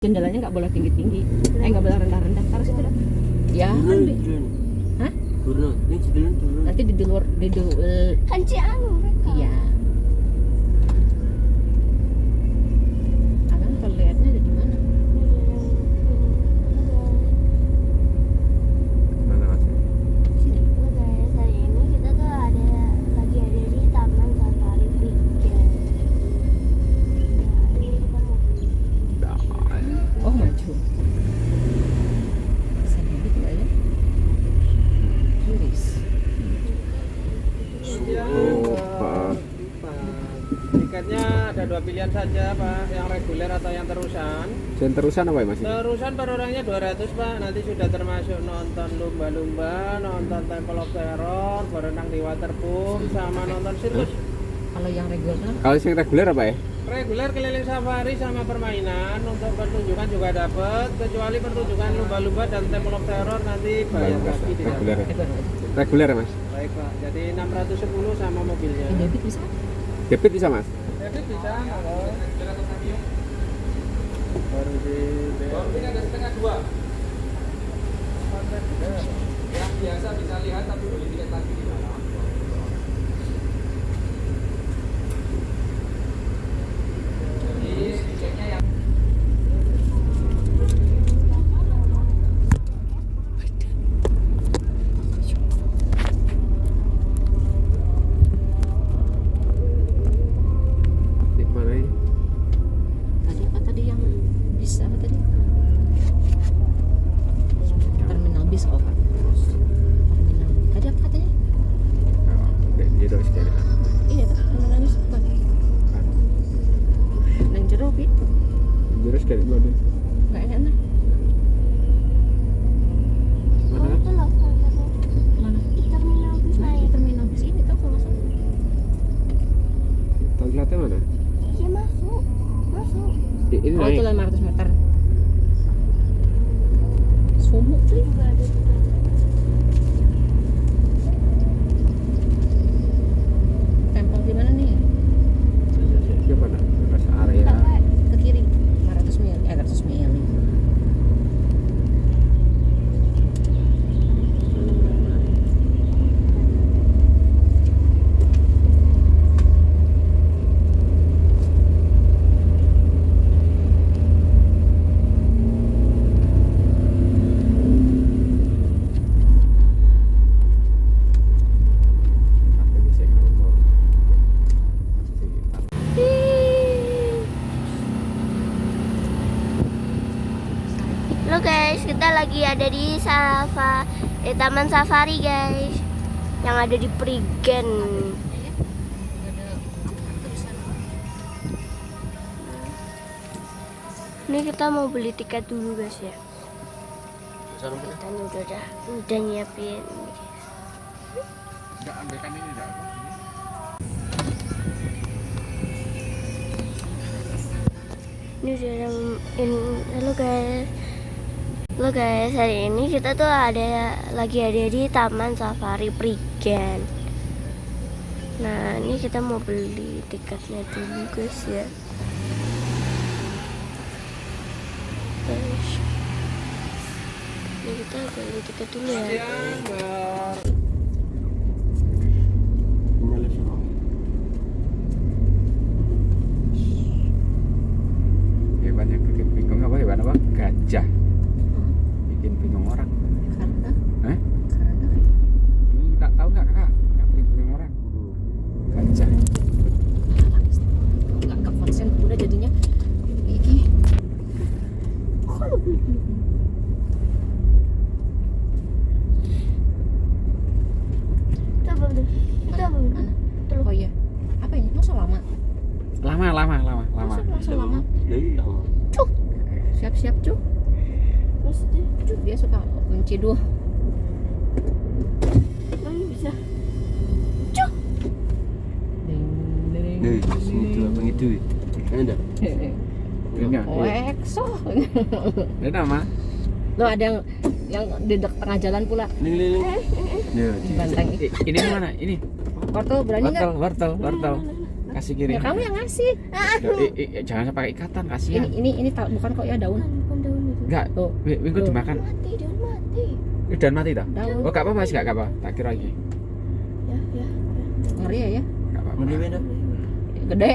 Jendelanya nggak boleh tinggi-tinggi, nggak boleh rendah-rendah. Taruh situ dah. Ya, hah? Turun. Ini turun. Nanti di luar, Kan anu mereka. iya. Abang kalau lihatnya ada di mana? Mana Mas? Sini. Guys, hari ini kita tuh lagi ada di Taman Safari Weekend. Nah, ini kita mau Oh, maju. Bisa duduk nggak ya? Turis. Tiketnya ada dua pilihan saja Pak, yang reguler atau yang terusan. Yang terusan apa ya Mas? Terusan per orangnya 200 Pak, nanti sudah termasuk nonton lumba-lumba, nonton Temple of Terror, berenang di waterboom, sama nonton sirkus. Kalau yang reguler, Kalau yang reguler apa ya? Reguler keliling safari sama permainan, untuk pertunjukan juga dapat, kecuali pertunjukan lumba-lumba dan Temple of Terror nanti bayar lagi di Reguler. dalam. Reguler ya Mas? Baik Pak, jadi 610 sama mobilnya. debit bisa? Debit bisa Mas? Debit bisa, kalau baru di Ini ada setengah dua. Yang biasa bisa lihat tapi beli tiket lagi di dalam. Jadi tiketnya yang Di mana ini? Tadi apa tadi yang bis apa tadi? Terminal bis oh Pak. Terminal. Tadi apa katanya? Dia doang sekali. Iya, Pak. Terminal bis bukan. Nang jero Pi. Jurus sekali dua deh. Enggak enak nah. Mana? Oh, itu loh, Mana? terminal bis Nah, naik. di terminal bis ini tuh kalau masuk. Toiletnya mana? Ya masuk. Ini Oh, itu naik. 500 meter. Sumuk cuy. Juga ada juga. Tempel di mana nih? Siapa nak? Rest area. Kakak, Ke kiri. 500 mil. 100 mil. Halo guys, kita lagi ada di Taman Safari guys, yang ada di Prigen. Ini kita mau beli tiket dulu guys ya. Kita nih udah nyiapin. Enggak ambilkan ini enggak apa? Ini udah halo guys. Halo guys, hari ini kita tuh lagi ada di Taman Safari Prigen. Nah, ini kita mau beli tiketnya dulu guys ya. Guys. Ini kita beli tiket dulu ya. Hebatnya bikin bingung apa hebat apa? Gajah. Bikin bingung orang. Karena Hah? karena Enggak tahu enggak Kakak? Yang bikin bingung orang. Gajah. nggak ke konsen udah jadinya iki. Itu apa tuh? Itu apa tuh? Mana? Oh iya. Apa ini? Masa lama? Lama. Masa lama? Iya. Siap-siap Cuk. Maksudnya, Cuk dia suka menciduh. ini bisa. Nih, itu apa itu? Ada. Enggak. Oh, ekso. Ada nama. Lo ada yang di tengah jalan pula. Nih. Banteng. Ini mana? Ini. Wortel berani nggak? Wortel. Kasih kirim. Ya kamu yang ngasih. Jangan sampai pakai ikatan, kasihan. Ini bukan kok ya daun. Bukan daun itu. Enggak, Oh, minggu dimakan. Mati, daun mati. Udah mati toh? daun. Oh, enggak apa-apa sih, enggak apa. Tak kira lagi. Ya. Ngeri ya. Enggak apa-apa. Mending beda. Gede.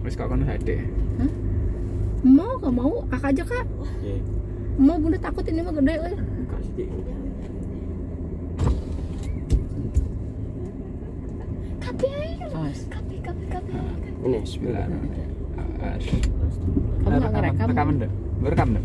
Wis kok kono hade. Mau gak mau? Kakak aja kak. Ya, Mau bunda takut ini mah gede. buka sedikit. Kape aja. Awas. Kape. Ini Bismillah. Kamu nggak ngerekam? Rekaman deh. Gue rekam deh.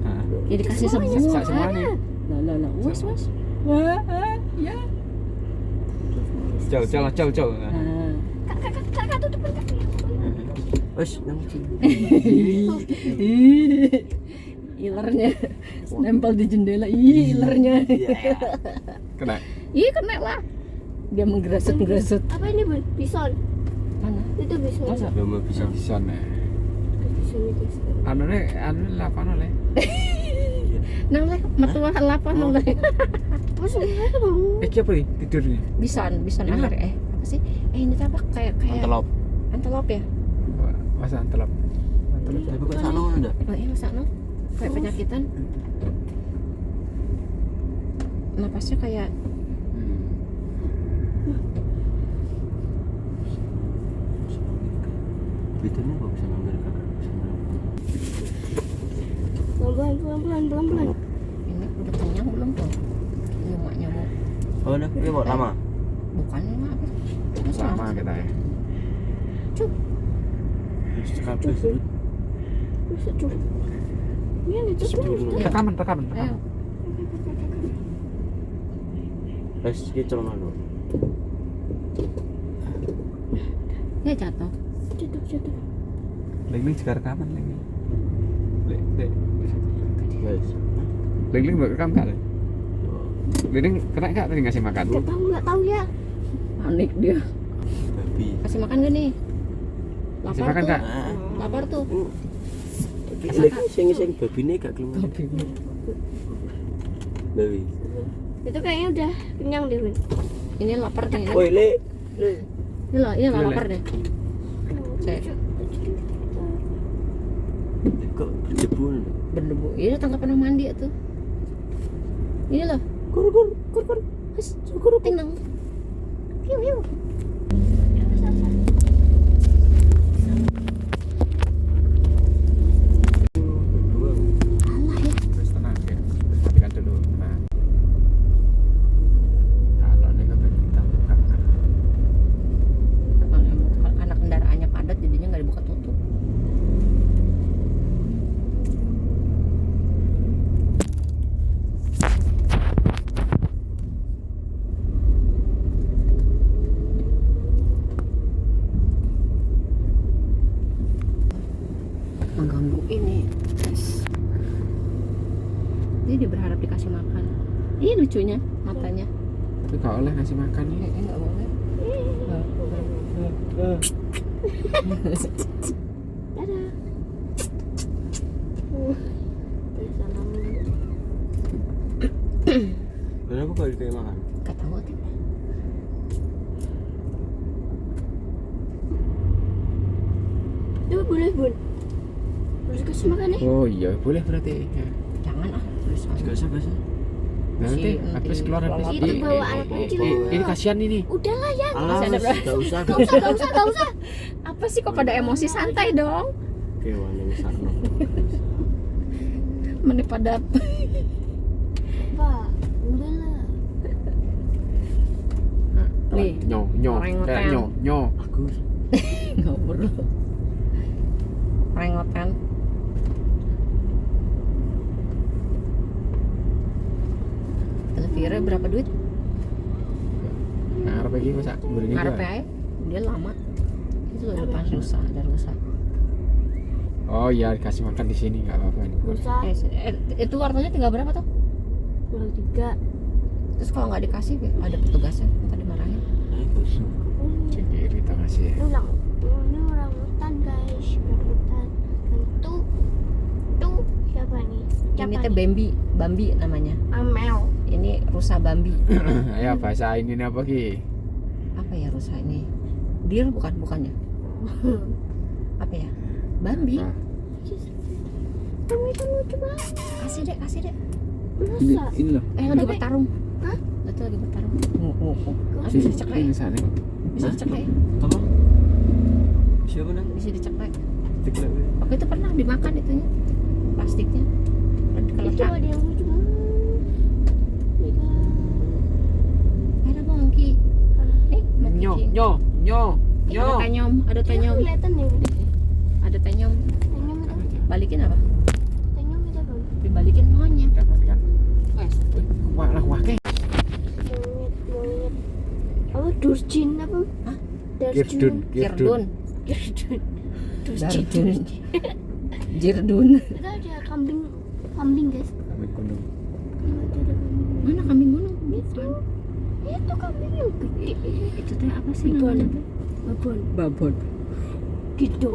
Nah, Ya dikasih Semuanya, semua. semuanya. Lah. Was. Wah, ya. Jauh. Nah. Kakak tutupin kaki. wes nang Ilernya nempel di jendela. Ilernya. Kena. Kena lah. Dia menggerasut. Apa ini, Bun? Bison. Mana? Itu bison. Masa? belum bisa. Bisa nih. Bison itu. Anu lapan oleh. Nang leh metuah lapan oleh. Mas, Iki apa nih tidurnya? Bisa Ini akhir apa sih? Ini apa kayak Antelop. antelop ya? Masa antelop. Tapi kok sana ngono ndak? Oh iya masa no? Kayak penyakitan. Napasnya kayak Bedanya kok bisa ngambil kakak. pelan-pelan. ini udah kenyang belum tuh? Ini mak nyamuk. Oh, nah, ini kok lama. Bukan ini mak. Sama kita ya. Sekali sudut. Ini itu Rekaman. Ayo. Wes iki celana lho. Ya jatuh. jatuh. Ling juga rekaman Ling. Wes. Ling mau rekam gak? Ling kena gak tadi ngasih makan? Nggak tahu ya. Panik dia. Babi. Kasih makan gak nih? Kasih Lapar makan tuh. gak? Lapar tuh. Iki sing babine gak keluar. Babi. Itu kayaknya udah kenyang deh, Win. Ini lapar nih. Woi, Le. Ini lah, Lele. lapar deh. Saya Kok berdebu. berdebu. Ini tangkapan yang mandi tuh. Ini loh. Kur. Hus, kur tenang. Piu. Alah ya. Terus tenang ya. Matikan dulu. Nah. Kalau ini kan kita buka. Karena kendaraannya padat jadinya nggak dibuka tutup. Mengganggu ini. Dia berharap dikasih makan. Ini lucunya matanya. Tapi gak boleh ngasih makan nih. Nggak boleh. Dadah. Salam. Kenapa kok dikasih makan? Gak tahu tuh. Itu boleh, Bun. Harus kasih makan nih. Oh iya, boleh berarti. Ya. Jangan terus Gak usah, gak usah. Nanti habis keluar habis. Itu bawa anak kecil. Ini kasihan ini. Udahlah ya. Alah, Masih ada wes, berapa? gak usah. Gak usah. apa sih kok pada emosi, santai dong. Kewan yang sakno. Mending pada Pak, ambil lah. nih Nyo. Orangutan. Nyo. Aku ngobrol orangutan. Elvira berapa duit? Nah, apa lagi masa? Beri Ngarep juga. aja dia lama itu loh depan rusak ada rusak. Oh iya, dikasih makan di sini nggak apa-apa ini. Bisa. Itu warnanya tinggal berapa tuh? Kurang 3. Terus kalau nggak dikasih ada petugasnya ntar dimarahin. Cengkiri tak kasih ya. Ini orang hutan, guys. Orang hutan. Dan tuh siapa nih? Ini teh Bambi namanya. Amel. Ini rusa Bambi. Ayo bahasa ini apa ki? Apa ya rusa ini? Deer bukannya? Apa ya? Bambi. Apa? Kamu itu lucu banget. Kasih dek. Masa? Ini loh. Lagi bertarung. Hah? Itu lagi bertarung. Oh. Bisa dicek Ini ya? sana. Bisa dicek ya? Apa? Siapa nang? Bisa dicek ya? Cek lagi. Waktu itu pernah dimakan itunya plastiknya. Kalau Itu ada yang lucu banget. ada monkey. Monkey Nyo, king. nyo. Ada tenyom. Kelihatan ya. Ada tenyom. Tenyum itu. Balikin apa? Tenyum itu apa? Dibalikin monyet. Dapat kan. Wes. Wah lah wah ke. Monyet. Apa durjin apa? Hah? Girdun. Kirdun. Durjin. Dardun. Jirdun. Itu ada kambing guys. Kami gunung. Itu ada kambing. Mana kambing gunung? Itu kambing yang gede. Itu teh apa sih Babon. namanya? Babon. Babon. Gitu.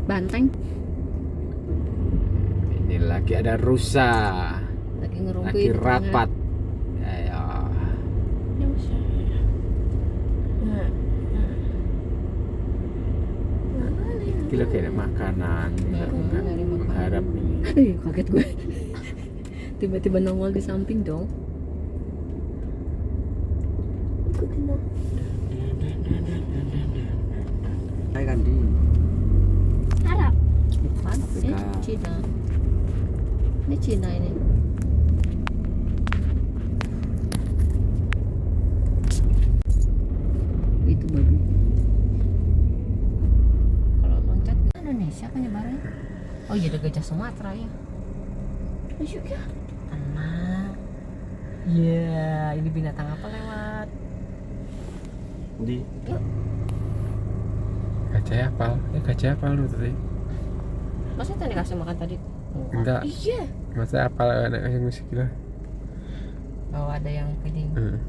Banteng. Ini lagi ada rusa. Lagi ngerumpi. Lagi rapat. Ayo. Gila kayak makanan. Nyari makanan. Mengharap ini. Kaget gue. Tiba-tiba nongol di samping dong. Hai Kandi. Arab. Bukan. Afrika. Cina. Ini Cina ini. Itu babi. Kalau loncat ke Indonesia penyebarannya. Oh iya ada gajah Sumatera ya. Masuk ya. Anak. Iya, ini binatang apa lewat? Di. Gajah apa? Gajah apa lu tadi? Masa tadi kasih makan tadi? Enggak. Iya. Masa apa anak yang musik gila? Oh ada yang feeding. Heeh.